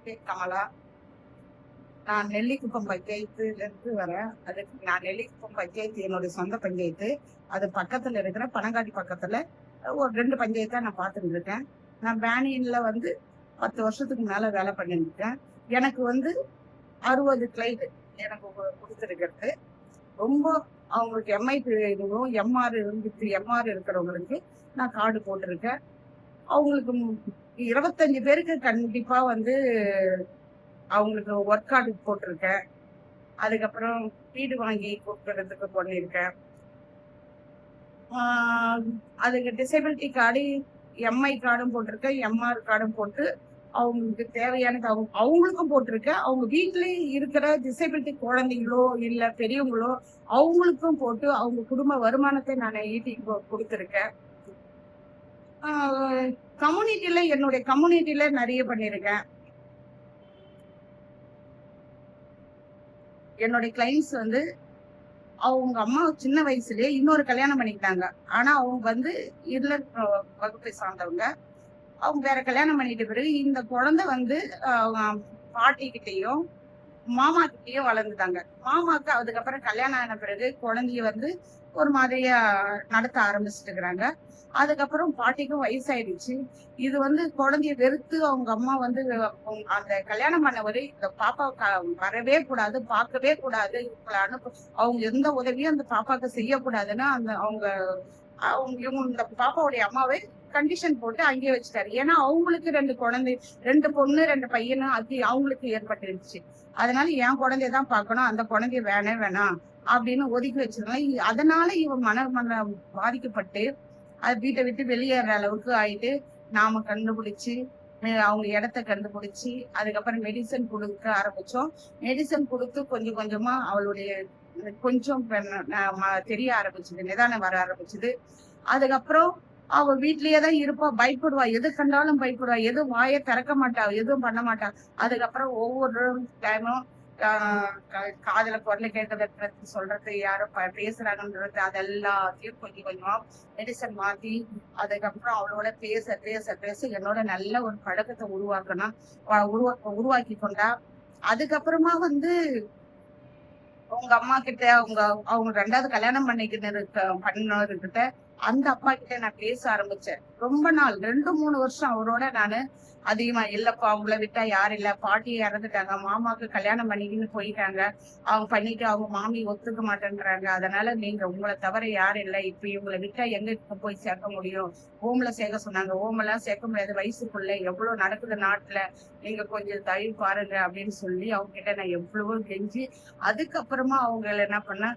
பேர் கமலா. நான் நெல்லிக்குப்பம் பஞ்சாயத்துலேருந்து வரேன். அதுக்கு நான் நெல்லிக்குப்பம் பஞ்சாயத்து என்னுடைய சொந்த பஞ்சாயத்து. அது பக்கத்துல இருக்கிற பனங்காடி பக்கத்துல ஒரு 2 பஞ்சாயத்தா நான் பார்த்துட்டு இருக்கேன். நான் பேனியன்ல வந்து 10 வருஷத்துக்கு மேல வேலை பண்ணிட்டு இருக்கேன். எனக்கு வந்து 60 கிளைண்ட் எனக்கு கொடுத்துருக்கிறது. ரொம்ப அவங்களுக்கு எம்ஐ இதுவும் எம்ஆர் இருக்கிறவங்களுக்கு நான் கார்டு போட்டிருக்கேன். அவங்களுக்கு 25 பேருக்கு கண்டிப்பா வந்து அவங்களுக்கு ஒர்க் கார்டு போட்டிருக்கேன். அதுக்கப்புறம் வீடு வாங்கி கொடுக்கறதுக்கு பண்ணியிருக்கேன். அதுக்கு டிசபிலிட்டி கார்டு, எம்ஐ கார்டும் போட்டிருக்கேன், எம்ஆர் கார்டும் போட்டு அவங்களுக்கு தேவையானது அவங்களுக்கும் போட்டிருக்கேன். அவங்க வீட்லயே இருக்கிற டிசபிலிட்டி குழந்தைங்களோ இல்ல பெரியவங்களோ அவங்களுக்கும் போட்டு அவங்க குடும்ப வருமானத்தை நான் ஈட்டி கொடுத்துருக்கேன். கம்யூனிட்டியில என்னுடைய கம்யூனிட்டியில நிறைய பண்ணியிருக்கேன். என்னுடைய கிளைண்ட்ஸ் வந்து அவங்க அம்மா சின்ன வயசுலயே இன்னொரு கல்யாணம் பண்ணிக்கிட்டாங்க. ஆனா அவங்க வந்து இருளர் வகுப்பை சார்ந்தவங்க. அவங்க வேற கல்யாணம் பண்ணிட்ட பிறகு இந்த குழந்தை வந்து பாட்டி கிட்டையும் மாமா கிட்டையும் வளர்ந்துட்டாங்க. மாமாக்கு அதுக்கப்புறம் கல்யாணம் ஆன பிறகு குழந்தைய வந்து ஒரு மாதிரியா நடத்த ஆரம்பிச்சுட்டு இருக்கிறாங்க. அதுக்கப்புறம் பாட்டிக்கும் வயசாயிடுச்சு. இது வந்து குழந்தைய வெறுத்து அவங்க அம்மா வந்து அந்த கல்யாணம் பண்ணவரு இந்த பாப்பா வரவே கூடாது, பார்க்கவே கூடாது, இவங்களை அவங்க எந்த உதவியும் அந்த பாப்பாக்கு செய்யக்கூடாதுன்னு அந்த அவங்க இவங்க இந்த பாப்பாவுடைய அம்மாவை கண்டிஷன் போட்டு அங்கேயே வச்சுட்டாரு. ஏன்னா அவங்களுக்கு 2 குழந்தை, 2 பொண்ணு 2 பையனும் அது அவங்களுக்கு ஏற்பட்டுருச்சு. அதனால என் குழந்தையதான் பார்க்கணும், அந்த குழந்தைய வேணாம் அப்படின்னு ஒதுக்கி வச்சிருந்தாங்க. அதனால இவன் மன பாதிக்கப்பட்டு அது வீட்டை விட்டு வெளியேற அளவுக்கு ஆயிட்டு நாம கண்டுபிடிச்சு அவங்க இடத்த கண்டுபிடிச்சு அதுக்கப்புறம் மெடிசன் கொடுக்க ஆரம்பிச்சோம். மெடிசன் கொடுத்து கொஞ்சம் கொஞ்சமா அவளுடைய கொஞ்சம் தெரிய ஆரம்பிச்சுது, நிதானம் வர ஆரம்பிச்சுது. அதுக்கப்புறம் அவ வீட்லயேதான் இருப்பா, பயப்படுவா, எது கண்டாலும் பயப்படுவா, எதுவும் வாயை திறக்க மாட்டா, எதுவும் பண்ண மாட்டா. அதுக்கப்புறம் ஒவ்வொரு டைமும் காதல குரல கேட்கறது சொல்றது, யாரும் பேசுறாங்கன்றது அதெல்லாத்தையும் கொஞ்சம் கொஞ்சமா மெடிசன் மாத்தி அதுக்கப்புறம் அவளோட பேச பேச பேச என்னோட நல்ல ஒரு பழக்கத்தை உருவாக்கி கொண்டா. அதுக்கப்புறமா வந்து உங்க அம்மா கிட்ட அவங்க 2வது கல்யாணம் பண்ணவர்கிட்ட அந்த அப்பா கிட்ட நான் பேச ஆரம்பிச்சேன். ரொம்ப நாள் 2-3 வருஷம் அவரோட நானு அதிகமா இல்லப்பா, அவங்கள விட்டா யாரும் இல்ல, பாட்டியை இறந்துட்டாங்க, மாமாக்கு கல்யாணம் பண்ணிக்கின்னு போயிட்டாங்க, அவங்க பண்ணிட்டு அவங்க மாமி ஒத்துக்க மாட்டேன்றாங்க, அதனால நீங்க உங்களை தவிர யாரும் இல்லை, இப்ப இவங்களை விட்டா எங்க போய் சேர்க்க முடியும், ஹோம்ல சேர்க்க சொன்னாங்க, ஹோம் எல்லாம் சேர்க்க முடியாது, வயசுக்குள்ள எவ்வளவு நடக்குது நாட்டுல, நீங்க கொஞ்சம் தயவு பாருங்க அப்படின்னு சொல்லி அவங்க கிட்ட நான் எவ்வளவோ கெஞ்சி அதுக்கப்புறமா அவங்க என்ன பண்ண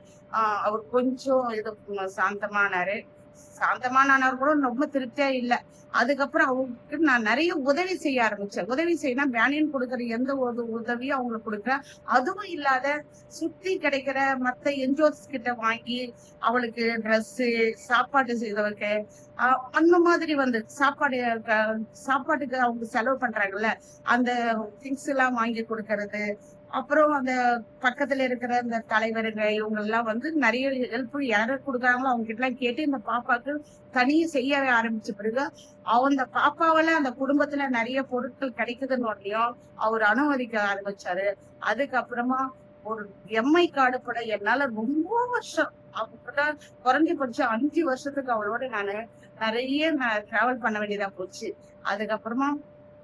அவர் கொஞ்சம் இது சாந்தமானார் கூட ரொம்ப திருப்தியா இல்ல. அதுக்கப்புறம் அவங்களுக்கு நான் நிறைய உதவி செய்ய ஆரம்பிச்சேன். உதவி செய்யணும் பேனியன் கொடுக்குற எந்த ஒரு உதவியும் அவங்களுக்கு கொடுக்குறேன். அதுவும் இல்லாத சுத்தி கிடைக்கிற மத்த என்ஜிஓஸ் கிட்ட வாங்கி அவளுக்கு ட்ரெஸ், சாப்பாடு செய்தவருக்கு அந்த மாதிரி வந்து சாப்பாட்டுக்கு அவங்க செலவு பண்றாங்கல்ல, அந்த திங்ஸ் எல்லாம் வாங்கி கொடுக்கறது. அப்புறம் அந்த பக்கத்துல இருக்கிற இந்த தலைவருங்க இவங்க எல்லாம் வந்து நிறைய ஹெல்ப் யாரு கொடுக்குறாங்களோ அவங்க கிட்ட எல்லாம் கேட்டு இந்த பாப்பாக்கு தனியா செய்ய ஆரம்பிச்ச பிறகு அந்த பாப்பாவால அந்த குடும்பத்துல நிறைய பொருட்கள் கிடைக்குதுன்னு அவர் அனுமதிக்க ஆரம்பிச்சாரு. அதுக்கப்புறமா ஒரு எம்ஐ கார்டு கூட என்னால ரொம்ப வருஷம் அப்படிதான் குறைஞ்சபட்சம் 5 வருஷத்துக்கு அவளோட நானு நிறைய டிராவல் பண்ண வேண்டியதா போச்சு. அதுக்கப்புறமா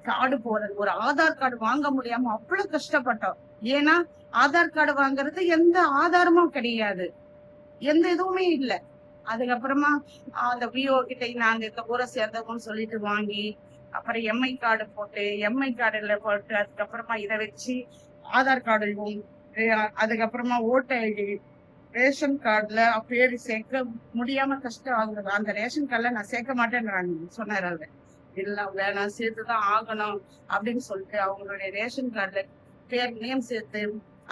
கார்டு போடுறது, ஒரு ஆதார் கார்டு வாங்க முடியாம அவ்வளவு கஷ்டப்பட்டோம். ஏன்னா ஆதார் கார்டு வாங்குறது எந்த ஆதாரமும் கிடையாது, எந்த இதுவுமே இல்லை. அதுக்கப்புறமா அந்த விஓ கிட்ட நாங்க இந்த ஊரை சேர்ந்தவங்கன்னு சொல்லிட்டு வாங்கி அப்புறம் எம்ஐ கார்டு போட்டு எம்ஐ கார்டுல போட்டு அதுக்கப்புறமா இதை வச்சு ஆதார் கார்டையும் அதுக்கப்புறமா ஓட்டர் ஐடி ரேஷன் கார்டுல பேரு சேர்க்க முடியாம கஷ்டம் ஆகுது. அந்த ரேஷன் கார்டுல நான் சேர்க்க மாட்டேன்னு சொன்னாரு. அவரு இல்ல வேணாம், சேர்த்துதான் ஆகணும் அப்படின்னு சொல்லிட்டு அவங்களுடைய ரேஷன் கார்டுல பேர் நேம் சேர்த்து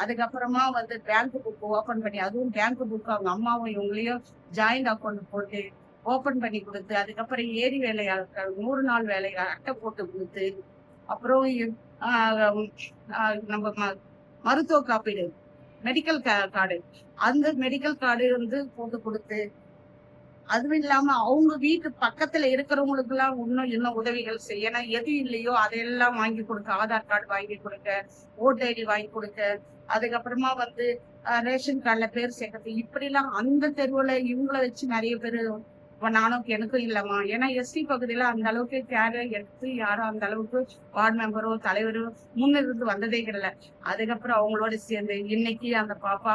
அதுக்கப்புறமா வந்து பேங்க் புக் ஓபன் பண்ணி, அதுவும் பேங்க் புக் அவங்க அம்மாவும் இவங்களையும் ஜாயிண்ட் அக்கௌண்ட் போட்டு ஓபன் பண்ணி கொடுத்து அதுக்கப்புறம் ஏரி வேலையாட்கள் 100 நாள் வேலை அட்டை போட்டு கொடுத்து அப்புறம் நம்ம மருத்துவ காப்பீடு மெடிக்கல் கார்டு, அந்த மெடிக்கல் கார்டு வந்து போட்டு கொடுத்து அதுவும் இல்லாம அவங்க வீட்டு பக்கத்துல இருக்கிறவங்களுக்கு எல்லாம் இன்னும் உதவிகள் செய்ய. ஏன்னா எது இல்லையோ அதையெல்லாம் வாங்கி கொடுக்க, ஆதார் கார்டு வாங்கி கொடுக்க, ஓட்டு ஐடி வாங்கி கொடுக்க, அதுக்கப்புறமா வந்து ரேஷன் கார்டுல பேர் சேர்க்கறது, இப்படி எல்லாம் அந்த தெருவுல இவங்கள வச்சு நிறைய பேரு நானும் எனக்கும் இல்லம்மா. ஏன்னா எஸ்டி பகுதியில அந்த அளவுக்கு கேர் எடுத்து யாரும் அந்த அளவுக்கு வார்டு மெம்பரோ தலைவரோ முன்னிருந்து வந்ததே கிடையாது. அதுக்கப்புறம் அவங்களோட சேர்ந்து இன்னைக்கு அந்த பாப்பா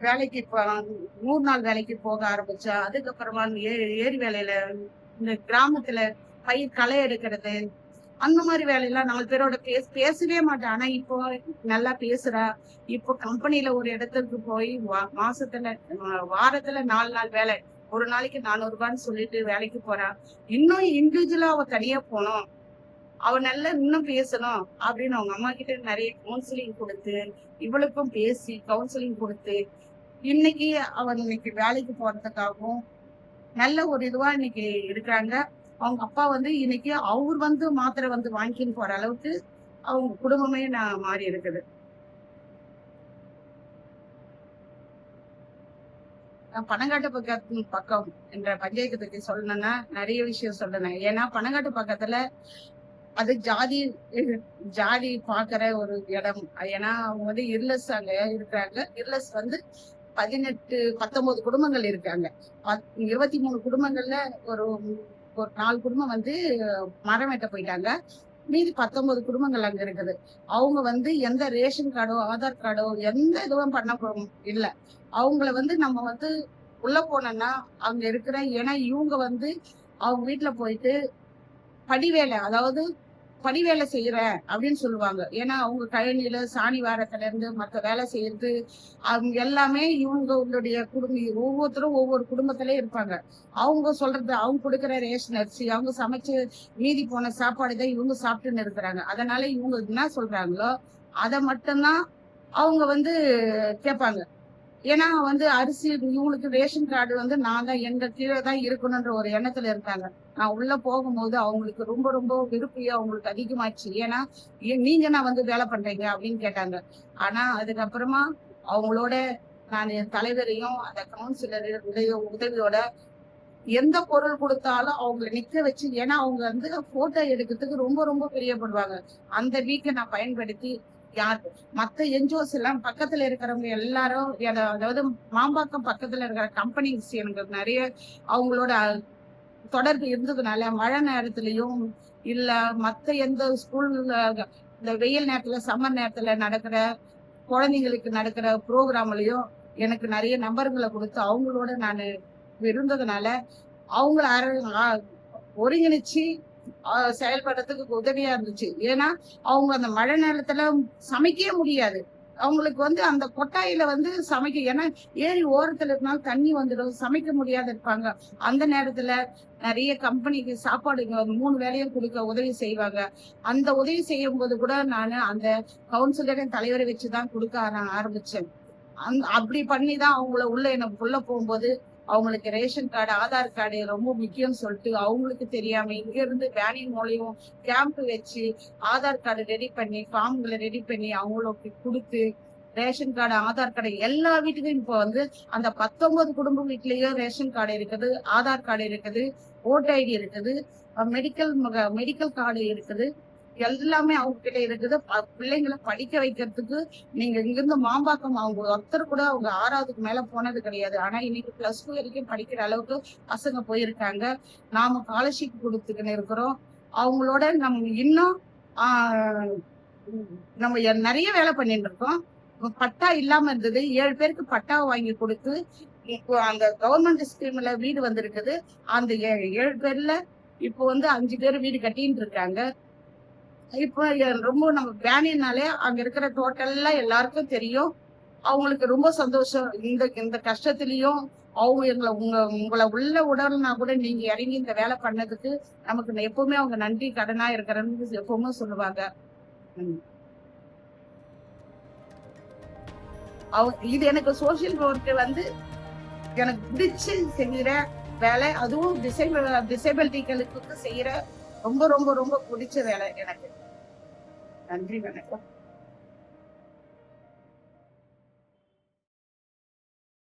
வேலைக்கு 100 நாள் வேலைக்கு போக ஆரம்பிச்சா. அதுக்கப்புறமா ஏரி வேலையில இந்த கிராமத்துல பயிர் களை எடுக்கிறது, அந்த மாதிரி வேலையெல்லாம் 4 பேரோட பேசவே மாட்டேன். ஆனா இப்போ நல்லா பேசுறா. இப்போ கம்பெனில ஒரு இடத்துக்கு போய் மாசத்துல வாரத்துல 4 நாள் வேலை, ஒரு நாளைக்கு 400 ரூபான்னு சொல்லிட்டு வேலைக்கு போறா. இன்னும் இண்டிவிஜுவலா அவ தனியா போனோம், அவ நல்லா இன்னும் பேசணும் அப்படின்னு அவங்க அம்மா கிட்ட நிறைய கவுன்சிலிங் கொடுத்து, இவளுக்கும் பேசி கவுன்சிலிங் கொடுத்து, இன்னைக்கு இன்னைக்கு வேலைக்கு போறதுக்காகவும் நல்ல ஒரு இதுவா இன்னைக்கு இருக்கிறாங்க. அவங்க அப்பா வந்து இன்னைக்கு அவர் வந்து மாத்திரை வந்து வாங்கின்னு போற அளவுக்கு அவங்க குடும்பமே மாறி இருக்குது. நான் பனங்காட்டு பக்கம் என்ற பஞ்சாயத்து பத்தி சொல்லணும்னா நிறைய விஷயம் சொல்லணும். ஏன்னா பனங்காட்டு பக்கத்துல அது ஜாதி பாக்குற ஒரு இடம். ஏன்னா அவங்க வந்து இருளஸ் அங்க இருக்கிறாங்க. இருளஸ் வந்து 19 குடும்பங்கள் இருக்காங்க. 23 குடும்பங்கள்ல ஒரு 4 குடும்பம் வந்து மரம் வெட்ட போயிட்டாங்க. மீதி 19 குடும்பங்கள் அங்க இருக்குது. அவங்க வந்து எந்த ரேஷன் கார்டோ ஆதார் கார்டோ எந்த இதுவும் பண்ண இல்ல. அவங்கள வந்து நம்ம வந்து உள்ள போனோம்னா அங்க இருக்கிற, ஏன்னா இவங்க வந்து அவங்க வீட்டுல போயிட்டு படிவேலை, அதாவது படிவேலை செய்யறேன் அப்படின்னு சொல்லுவாங்க. ஏன்னா அவங்க கழனியில சாணி வாரத்துல இருந்து மத்த வேலை செய்யறது, அவங்க எல்லாமே இவங்களுடைய ஒவ்வொருத்தரும் ஒவ்வொரு குடும்பத்திலே இருப்பாங்க. அவங்க சொல்றது, அவங்க கொடுக்குற ரேஷன் அரிசி, அவங்க சமைச்சு மீதி போன சாப்பாடு தான் இவங்க சாப்பிட்டுன்னு இருக்கிறாங்க. அதனால இவங்க என்ன சொல்றாங்களோ அதை மட்டும்தான் அவங்க வந்து கேட்பாங்க. ஏன்னா வந்து அரிசி இவங்களுக்கு ரேஷன் கார்டு வந்து நான் தான் எங்க கீழே தான் இருக்கணும்ன்ற ஒரு எண்ணத்துல இருக்காங்க. நான் உள்ள போகும்போது அவங்களுக்கு ரொம்ப ரொம்ப விருப்பம் அவங்களுக்கு அதிகமாச்சு. ஏன்னா நீங்க நான் வந்து வேலை பண்றீங்க அப்படின்னு கேட்டாங்க. ஆனா அதுக்கப்புறமா அவங்களோட நான் என் தலைவரையும் அந்த கவுன்சிலருடைய உதவியோட எந்த பொருள் கொடுத்தாலும் அவங்களை நிக்க வச்சு, ஏன்னா அவங்க வந்து போட்டோ எடுக்கிறதுக்கு ரொம்ப ரொம்ப பிரியப்படுவாங்க. அந்த வீக்கை நான் பயன்படுத்தி மத்த என்ஜிஓஸ் எல்லாம் பக்கத்துல இருக்கிறவங்க எல்லாரும், அதாவது மாம்பாக்கம் பக்கத்துல இருக்கிற கம்பெனிஸ் எனக்கு நிறைய அவங்களோட தொடர்பு இருந்ததுனால மழை நேரத்திலயும் இல்ல மத்த எந்த ஸ்கூல்ல இந்த வெயில் நேரத்துல சம்மர் நேரத்துல நடக்கிற குழந்தைங்களுக்கு நடக்கிற ப்ரோக்ராம்லயும் எனக்கு நிறைய நம்பர்களை கொடுத்து அவங்களோட நான் இருந்ததுனால அவங்கள ஒருங்கிணைச்சு செயல்படுறதுக்கு உதவியா இருந்துச்சு. ஏன்னா அவங்க அந்த மழை நேரத்துல சமைக்கவே முடியாது. அவங்களுக்கு வந்து அந்த கொட்டாயில வந்து சமைக்க, ஏன்னா ஏரி ஓரத்துல இருந்தாலும் தண்ணி வந்துடும், சமைக்க முடியாத இருப்பாங்க. அந்த நேரத்துல நிறைய கம்பெனிக்கு சாப்பாடு 3 வேலையும் கொடுக்க உதவி செய்வாங்க. அந்த உதவி செய்யும் போது கூட நான் அந்த கவுன்சிலரின் தலைவரை வச்சுதான் கொடுக்க ஆரம்பிச்சேன். அப்படி பண்ணிதான் அவங்கள உள்ள போகும்போது அவங்களுக்கு ரேஷன் கார்டு ஆதார் கார்டு ரொம்ப முக்கியம் சொல்லிட்டு அவங்களுக்கு தெரியாம இங்க இருந்து வேனின் மூலியம் கேம்ப் வச்சு ஆதார் கார்டு ரெடி பண்ணி ஃபார்ம்களை ரெடி பண்ணி அவங்களுக்கு கொடுத்து ரேஷன் கார்டு ஆதார் கார்டு எல்லா வீட்டுக்கும் இப்போ வந்து அந்த 19 குடும்ப வீட்லயும் ரேஷன் கார்டு இருக்குது, ஆதார் கார்டு இருக்குது, ஓட்டு ஐடி இருக்குது, மெடிக்கல் கார்டு இருக்குது, எல்லாமே அவங்க கிட்ட இருக்குது. பிள்ளைங்களை படிக்க வைக்கிறதுக்கு நீங்க இங்கிருந்து மாம்பாக்கம் அவங்க ஒருத்தர் கூட அவங்க 6வதுக்கு மேல போனது கிடையாது. ஆனா இன்னைக்கு +2 வரைக்கும் படிக்கிற அளவுக்கு பசங்க போயிருக்காங்க. நாம ஸ்காலர்ஷிப் கொடுத்துக்கின்னு இருக்கிறோம். அவங்களோட நம்ம இன்னும் நம்ம நிறைய வேலை பண்ணிட்டு இருக்கோம். பட்டா இல்லாம இருந்தது, 7 பேருக்கு பட்டா வாங்கி கொடுத்து இப்போ அந்த கவர்மெண்ட் ஸ்கீம்ல வீடு வந்திருக்குது. அந்த 7 பேர்ல இப்போ வந்து 5 பேர் வீடு கட்டின்னு இருக்காங்க. இப்போ ரொம்ப நம்ம பேனியனாலே அங்க இருக்கிற டோட்டல்லாம் எல்லாருக்கும் தெரியும். அவங்களுக்கு ரொம்ப சந்தோஷம். இந்த கஷ்டத்திலயும் அவங்க உங்களை உள்ள உடல்னா கூட நீங்க இறங்கி இந்த வேலை பண்ணதுக்கு நமக்கு எப்பவுமே அவங்க நன்றி கடனா இருக்கிறன்னு எப்பவுமே சொல்லுவாங்க. இது எனக்கு சோசியல் ஒர்க் வந்து எனக்கு பிடிச்சு செய்யற வேலை. அதுவும் டிசேபிலிட்டிகளுக்கு செய்யற ரொம்ப ரொம்ப ரொம்ப பிடிச்ச வேலை எனக்கு. நன்றி, வணக்கம்.